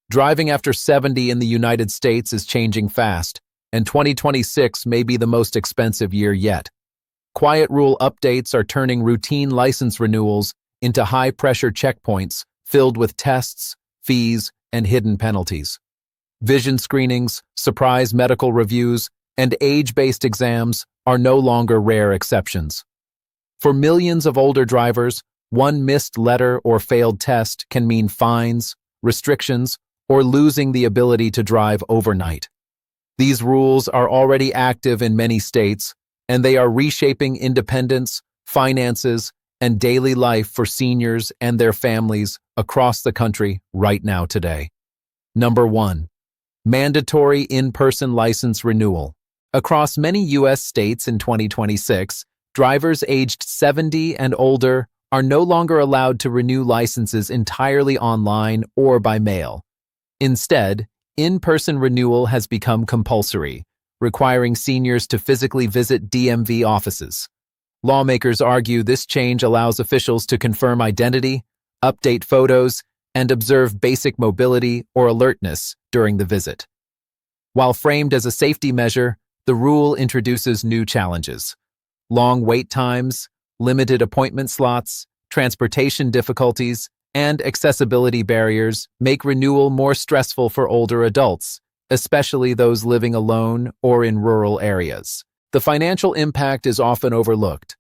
Driving after 70 in the United States is changing fast, and 2026 may be the most expensive year yet. Quiet rule updates are turning routine license renewals into high-pressure checkpoints filled with tests, fees, and hidden penalties. Vision screenings, surprise medical reviews, and age-based exams are no longer rare exceptions. For millions of older drivers, one missed letter or failed test can mean fines, restrictions, or losing the ability to drive overnight. These rules are already active in many states, and they are reshaping independence, finances, and daily life for seniors and their families across the country right now today. Number 1. Mandatory in-person license renewal. Across many U.S. states in 2026, drivers aged 70 and older are no longer allowed to renew licenses entirely online or by mail. Instead, in-person renewal has become compulsory, requiring seniors to physically visit DMV offices. Lawmakers argue this change allows officials to confirm identity, update photos, and observe basic mobility or alertness during the visit. While framed as a safety measure, the rule introduces new challenges. Long wait times, limited appointment slots, transportation difficulties, and accessibility barriers make renewal more stressful for older adults, especially those living alone or in rural areas. The financial impact is often overlooked.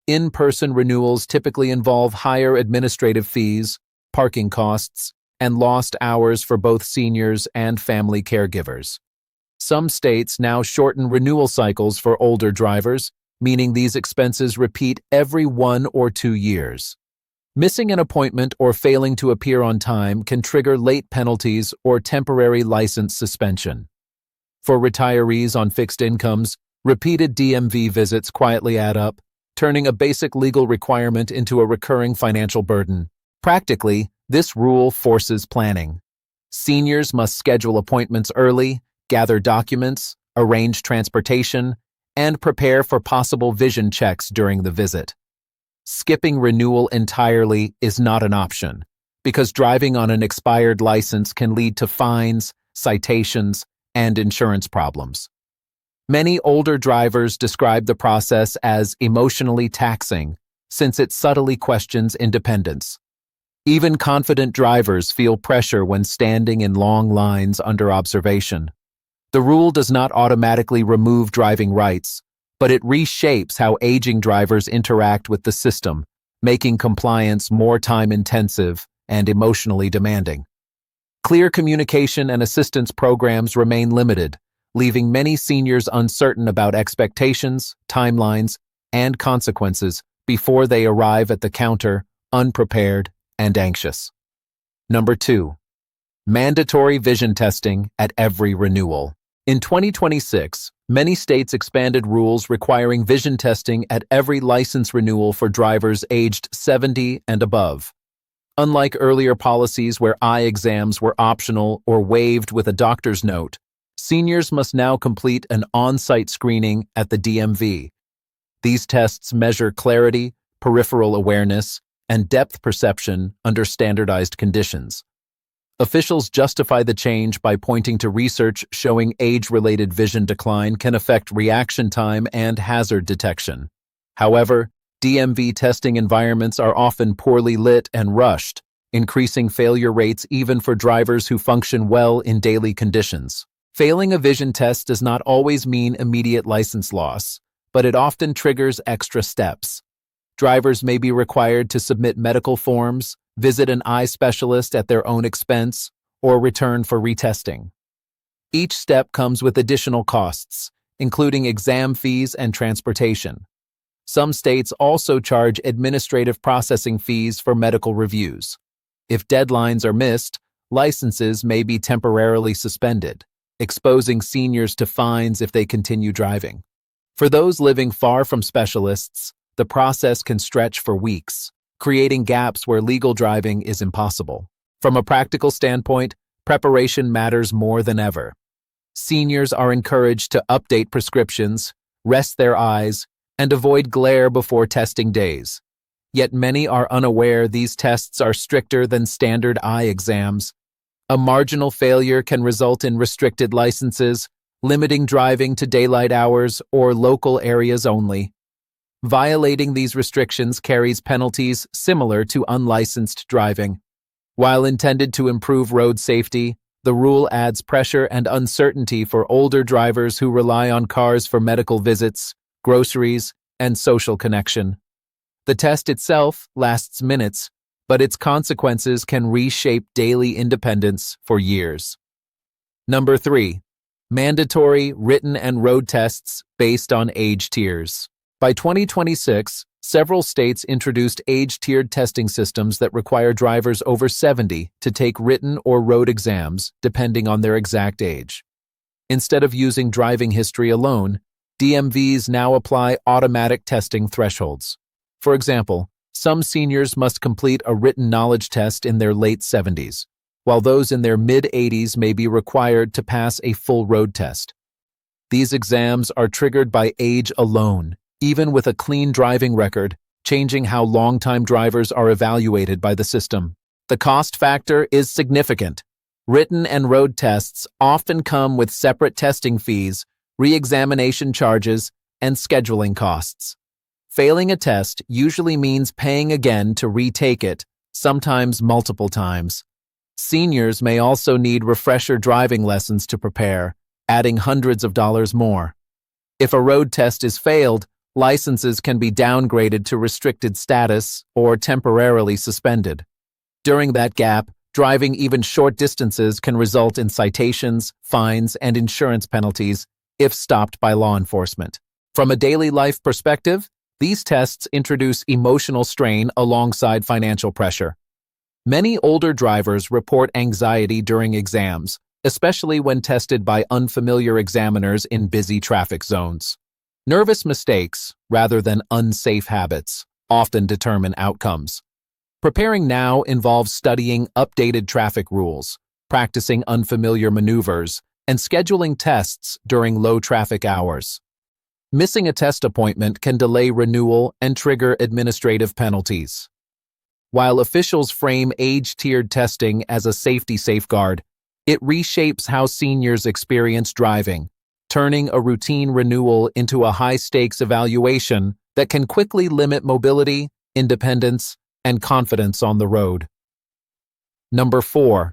In-person renewals typically involve higher administrative fees, parking costs, and lost hours for both seniors and family caregivers. Some states now shorten renewal cycles for older drivers, meaning these expenses repeat every 1 or 2 years. Missing an appointment or failing to appear on time can trigger late penalties or temporary license suspension. For retirees on fixed incomes, repeated DMV visits quietly add up, turning a basic legal requirement into a recurring financial burden. Practically, this rule forces planning. Seniors must schedule appointments early, gather documents, arrange transportation, and prepare for possible vision checks during the visit. Skipping renewal entirely is not an option, because driving on an expired license can lead to fines, citations, and insurance problems. Many older drivers describe the process as emotionally taxing, since it subtly questions independence. Even confident drivers feel pressure when standing in long lines under observation. The rule does not automatically remove driving rights, but it reshapes how aging drivers interact with the system, making compliance more time-intensive and emotionally demanding. Clear communication and assistance programs remain limited, leaving many seniors uncertain about expectations, timelines, and consequences before they arrive at the counter, unprepared and anxious. Number 2. Mandatory vision testing at every renewal. In 2026, many states expanded rules requiring vision testing at every license renewal for drivers aged 70 and above. Unlike earlier policies where eye exams were optional or waived with a doctor's note, seniors must now complete an on-site screening at the DMV. These tests measure clarity, peripheral awareness, and depth perception under standardized conditions. Officials justify the change by pointing to research showing age-related vision decline can affect reaction time and hazard detection. However, DMV testing environments are often poorly lit and rushed, increasing failure rates even for drivers who function well in daily conditions. Failing a vision test does not always mean immediate license loss, but it often triggers extra steps. Drivers may be required to submit medical forms, visit an eye specialist at their own expense, or return for retesting. Each step comes with additional costs, including exam fees and transportation. Some states also charge administrative processing fees for medical reviews. If deadlines are missed, licenses may be temporarily suspended, exposing seniors to fines if they continue driving. For those living far from specialists, the process can stretch for weeks, creating gaps where legal driving is impossible. From a practical standpoint, preparation matters more than ever. Seniors are encouraged to update prescriptions, rest their eyes, and avoid glare before testing days. Yet many are unaware these tests are stricter than standard eye exams, A marginal failure can result in restricted licenses, limiting driving to daylight hours or local areas only. Violating these restrictions carries penalties similar to unlicensed driving. While intended to improve road safety, the rule adds pressure and uncertainty for older drivers who rely on cars for medical visits, groceries, and social connection. The test itself lasts minutes, but its consequences can reshape daily independence for years. Number 3. Mandatory written and road tests based on age tiers. By 2026, several states introduced age-tiered testing systems that require drivers over 70 to take written or road exams depending on their exact age. Instead of using driving history alone, DMVs now apply automatic testing thresholds. For example, some seniors must complete a written knowledge test in their late 70s, while those in their mid-80s may be required to pass a full road test. These exams are triggered by age alone, even with a clean driving record, changing how long-time drivers are evaluated by the system. The cost factor is significant. Written and road tests often come with separate testing fees, re-examination charges, and scheduling costs. Failing a test usually means paying again to retake it, sometimes multiple times. Seniors may also need refresher driving lessons to prepare, adding hundreds of dollars more. If a road test is failed, licenses can be downgraded to restricted status or temporarily suspended. During that gap, driving even short distances can result in citations, fines, and insurance penalties if stopped by law enforcement. From a daily life perspective, these tests introduce emotional strain alongside financial pressure. Many older drivers report anxiety during exams, especially when tested by unfamiliar examiners in busy traffic zones. Nervous mistakes, rather than unsafe habits, often determine outcomes. Preparing now involves studying updated traffic rules, practicing unfamiliar maneuvers, and scheduling tests during low traffic hours. Missing a test appointment can delay renewal and trigger administrative penalties. While officials frame age-tiered testing as a safety safeguard, it reshapes how seniors experience driving, turning a routine renewal into a high-stakes evaluation that can quickly limit mobility, independence, and confidence on the road. Number 4.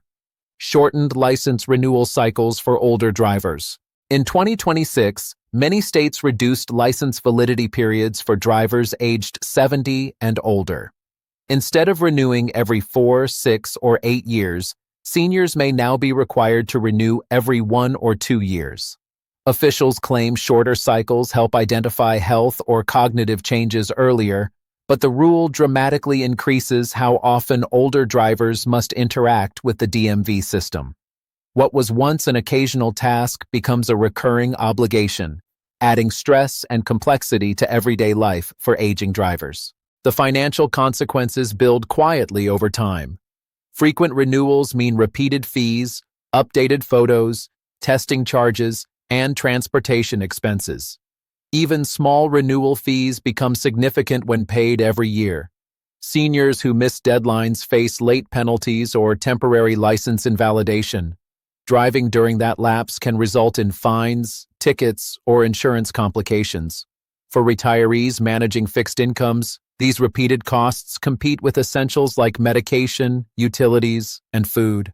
Shortened license renewal cycles for older drivers. In 2026, many states reduced license validity periods for drivers aged 70 and older. Instead of renewing every 4, 6, or 8 years, seniors may now be required to renew every 1 or 2 years. Officials claim shorter cycles help identify health or cognitive changes earlier, but the rule dramatically increases how often older drivers must interact with the DMV system. What was once an occasional task becomes a recurring obligation, adding stress and complexity to everyday life for aging drivers. The financial consequences build quietly over time. Frequent renewals mean repeated fees, updated photos, testing charges, and transportation expenses. Even small renewal fees become significant when paid every year. Seniors who miss deadlines face late penalties or temporary license invalidation. Driving during that lapse can result in fines, tickets, or insurance complications. For retirees managing fixed incomes, these repeated costs compete with essentials like medication, utilities, and food.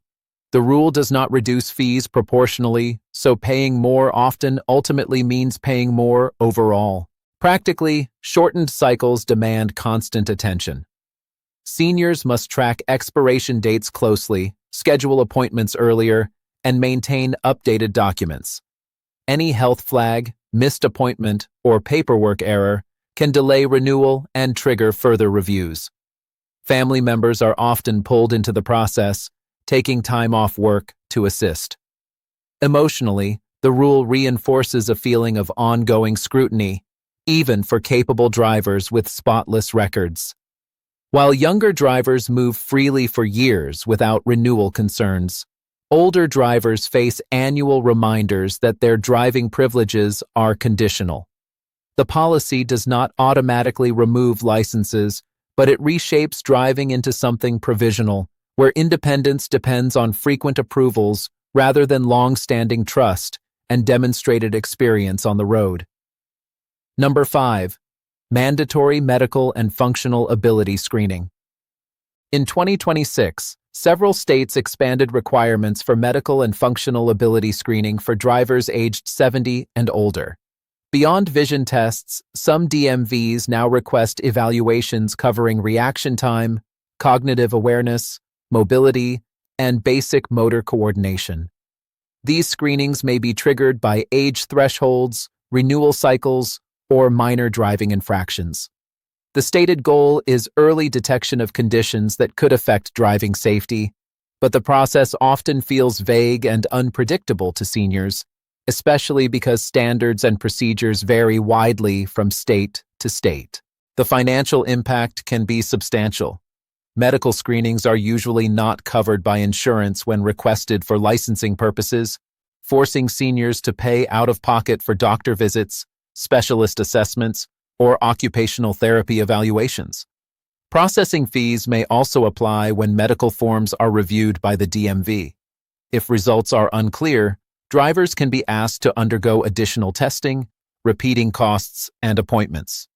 The rule does not reduce fees proportionally, so paying more often ultimately means paying more overall. Practically, shortened cycles demand constant attention. Seniors must track expiration dates closely, schedule appointments earlier, and maintain updated documents. Any health flag, missed appointment, or paperwork error can delay renewal and trigger further reviews. Family members are often pulled into the process, taking time off work to assist. Emotionally, the rule reinforces a feeling of ongoing scrutiny, even for capable drivers with spotless records. While younger drivers move freely for years without renewal concerns, older drivers face annual reminders that their driving privileges are conditional. The policy does not automatically remove licenses, but it reshapes driving into something provisional, where independence depends on frequent approvals rather than long-standing trust and demonstrated experience on the road. Number 5. Mandatory medical and functional ability screening. In 2026, several states expanded requirements for medical and functional ability screening for drivers aged 70 and older. Beyond vision tests, some DMVs now request evaluations covering reaction time, cognitive awareness, mobility, and basic motor coordination. These screenings may be triggered by age thresholds, renewal cycles, or minor driving infractions. The stated goal is early detection of conditions that could affect driving safety, but the process often feels vague and unpredictable to seniors, especially because standards and procedures vary widely from state to state. The financial impact can be substantial. Medical screenings are usually not covered by insurance when requested for licensing purposes, forcing seniors to pay out of pocket for doctor visits, specialist assessments, or occupational therapy evaluations. Processing fees may also apply when medical forms are reviewed by the DMV. If results are unclear, drivers can be asked to undergo additional testing, repeating costs, and appointments.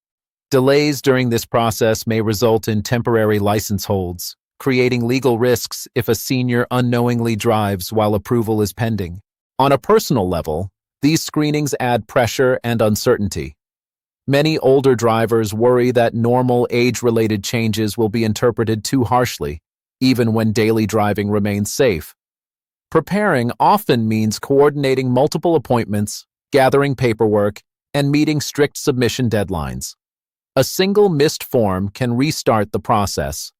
Delays during this process may result in temporary license holds, creating legal risks if a senior unknowingly drives while approval is pending. On a personal level, these screenings add pressure and uncertainty. Many older drivers worry that normal age-related changes will be interpreted too harshly, even when daily driving remains safe. Preparing often means coordinating multiple appointments, gathering paperwork, and meeting strict submission deadlines. A single missed form can restart the process.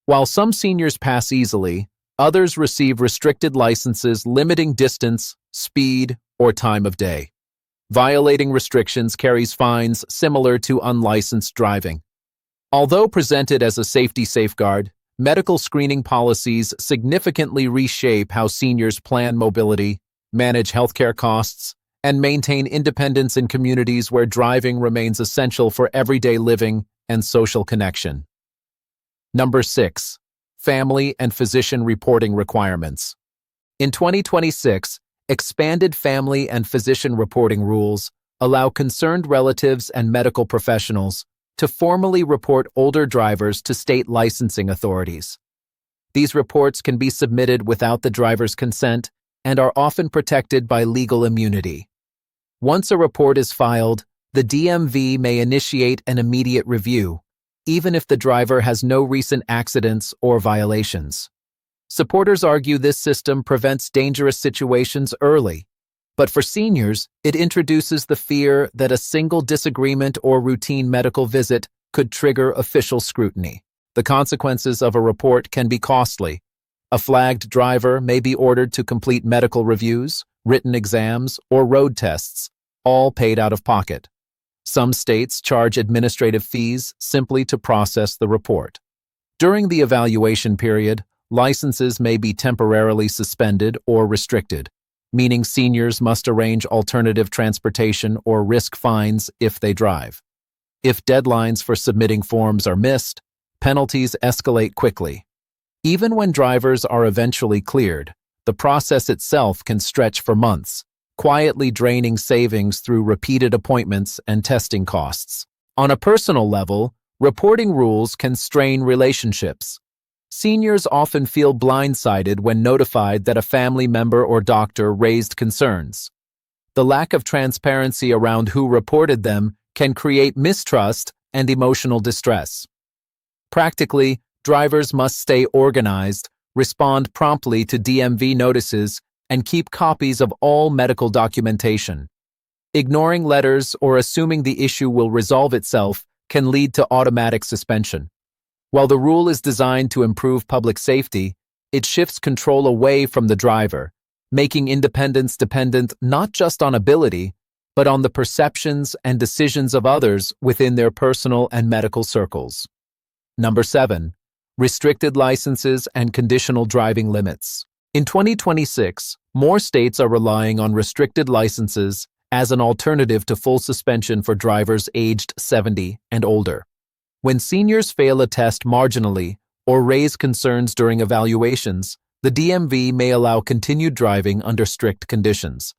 While some seniors pass easily, others receive restricted licenses limiting distance, speed, or time of day. Violating restrictions carries fines similar to unlicensed driving. Although presented as a safety safeguard, medical screening policies significantly reshape how seniors plan mobility, manage healthcare costs, and maintain independence in communities where driving remains essential for everyday living and social connection. Number 6. Family and physician reporting requirements. In 2026, expanded family and physician reporting rules allow concerned relatives and medical professionals to formally report older drivers to state licensing authorities. These reports can be submitted without the driver's consent and are often protected by legal immunity. Once a report is filed, the DMV may initiate an immediate review, even if the driver has no recent accidents or violations. Supporters argue this system prevents dangerous situations early, but for seniors, it introduces the fear that a single disagreement or routine medical visit could trigger official scrutiny. The consequences of a report can be costly. A flagged driver may be ordered to complete medical reviews, written exams, or road tests, all paid out of pocket. Some states charge administrative fees simply to process the report. During the evaluation period, licenses may be temporarily suspended or restricted, meaning seniors must arrange alternative transportation or risk fines if they drive. If deadlines for submitting forms are missed, penalties escalate quickly. Even when drivers are eventually cleared, the process itself can stretch for months, quietly draining savings through repeated appointments and testing costs. On a personal level, reporting rules can strain relationships. Seniors often feel blindsided when notified that a family member or doctor raised concerns. The lack of transparency around who reported them can create mistrust and emotional distress. Practically, drivers must stay organized, respond promptly to DMV notices, and keep copies of all medical documentation. Ignoring letters or assuming the issue will resolve itself can lead to automatic suspension. While the rule is designed to improve public safety, it shifts control away from the driver, making independence dependent not just on ability, but on the perceptions and decisions of others within their personal and medical circles. Number 7. Restricted licenses and conditional driving limits. In 2026, more states are relying on restricted licenses as an alternative to full suspension for drivers aged 70 and older. When seniors fail a test marginally or raise concerns during evaluations, the DMV may allow continued driving under strict conditions.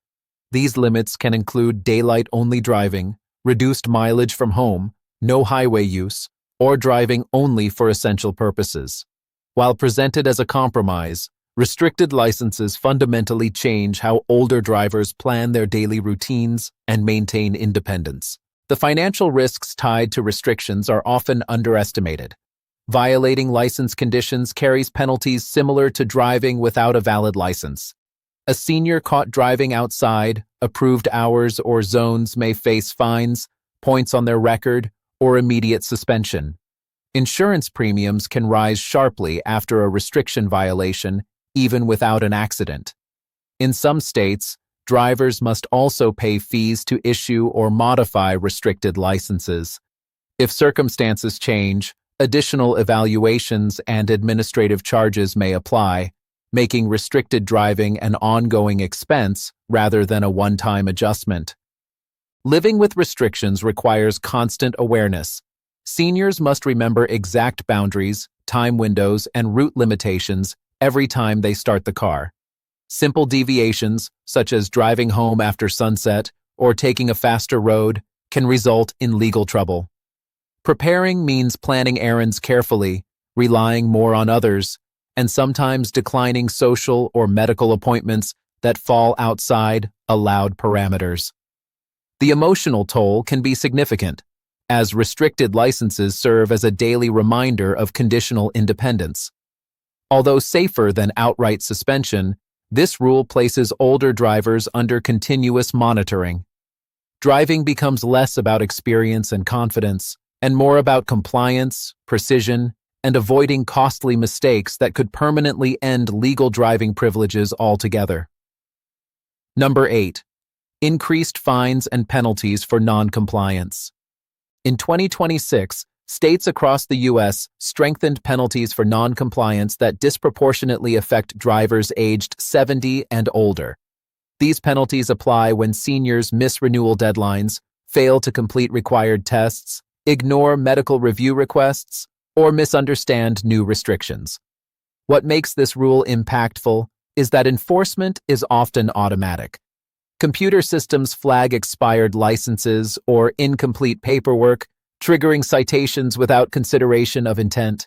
These limits can include daylight-only driving, reduced mileage from home, no highway use, or driving only for essential purposes. While presented as a compromise, restricted licenses fundamentally change how older drivers plan their daily routines and maintain independence. The financial risks tied to restrictions are often underestimated. Violating license conditions carries penalties similar to driving without a valid license. A senior caught driving outside approved hours or zones may face fines, points on their record, or immediate suspension. Insurance premiums can rise sharply after a restriction violation, even without an accident. In some states, drivers must also pay fees to issue or modify restricted licenses. If circumstances change, additional evaluations and administrative charges may apply, making restricted driving an ongoing expense rather than a one-time adjustment. Living with restrictions requires constant awareness. Seniors must remember exact boundaries, time windows, and route limitations every time they start the car. Simple deviations, such as driving home after sunset or taking a faster road, can result in legal trouble. Preparing means planning errands carefully, relying more on others, and sometimes declining social or medical appointments that fall outside allowed parameters. The emotional toll can be significant, as restricted licenses serve as a daily reminder of conditional independence. Although safer than outright suspension, this rule places older drivers under continuous monitoring. Driving becomes less about experience and confidence, and more about compliance, precision, and avoiding costly mistakes that could permanently end legal driving privileges altogether. Number 8. Increased fines and penalties for non-compliance. In 2026, states across the U.S. strengthened penalties for non-compliance that disproportionately affect drivers aged 70 and older. These penalties apply when seniors miss renewal deadlines, fail to complete required tests, ignore medical review requests, or misunderstand new restrictions. What makes this rule impactful is that enforcement is often automatic. Computer systems flag expired licenses or incomplete paperwork, triggering citations without consideration of intent.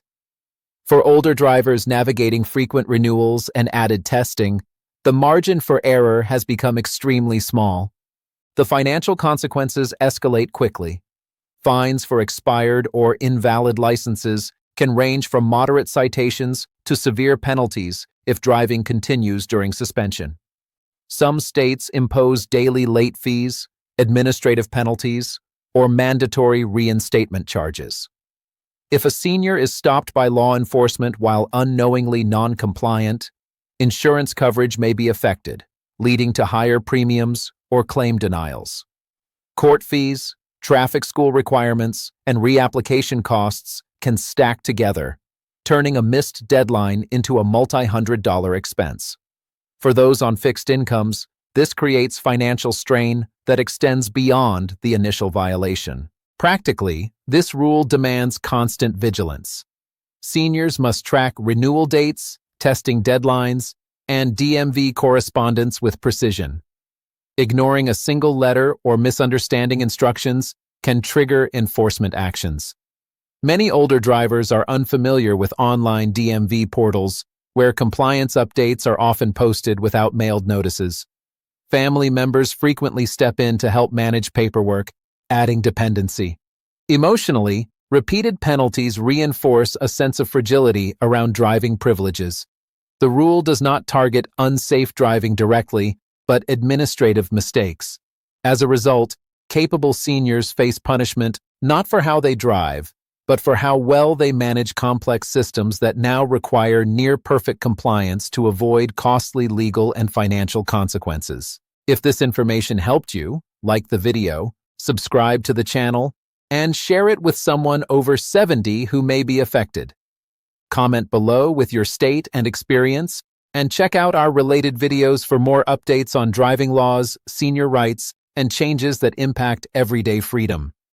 For older drivers navigating frequent renewals and added testing, the margin for error has become extremely small. The financial consequences escalate quickly. Fines for expired or invalid licenses can range from moderate citations to severe penalties if driving continues during suspension. Some states impose daily late fees, administrative penalties, or mandatory reinstatement charges. If a senior is stopped by law enforcement while unknowingly non-compliant, insurance coverage may be affected, leading to higher premiums or claim denials. Court fees, traffic school requirements, and reapplication costs can stack together, turning a missed deadline into a multi-hundred-dollar expense. For those on fixed incomes, this creates financial strain that extends beyond the initial violation. Practically, this rule demands constant vigilance. Seniors must track renewal dates, testing deadlines, and DMV correspondence with precision. Ignoring a single letter or misunderstanding instructions can trigger enforcement actions. Many older drivers are unfamiliar with online DMV portals, where compliance updates are often posted without mailed notices. Family members frequently step in to help manage paperwork, adding dependency. Emotionally, repeated penalties reinforce a sense of fragility around driving privileges. The rule does not target unsafe driving directly, but administrative mistakes. As a result, capable seniors face punishment not for how they drive, but for how well they manage complex systems that now require near-perfect compliance to avoid costly legal and financial consequences. If this information helped you, like the video, subscribe to the channel, and share it with someone over 70 who may be affected. Comment below with your state and experience, and check out our related videos for more updates on driving laws, senior rights, and changes that impact everyday freedom.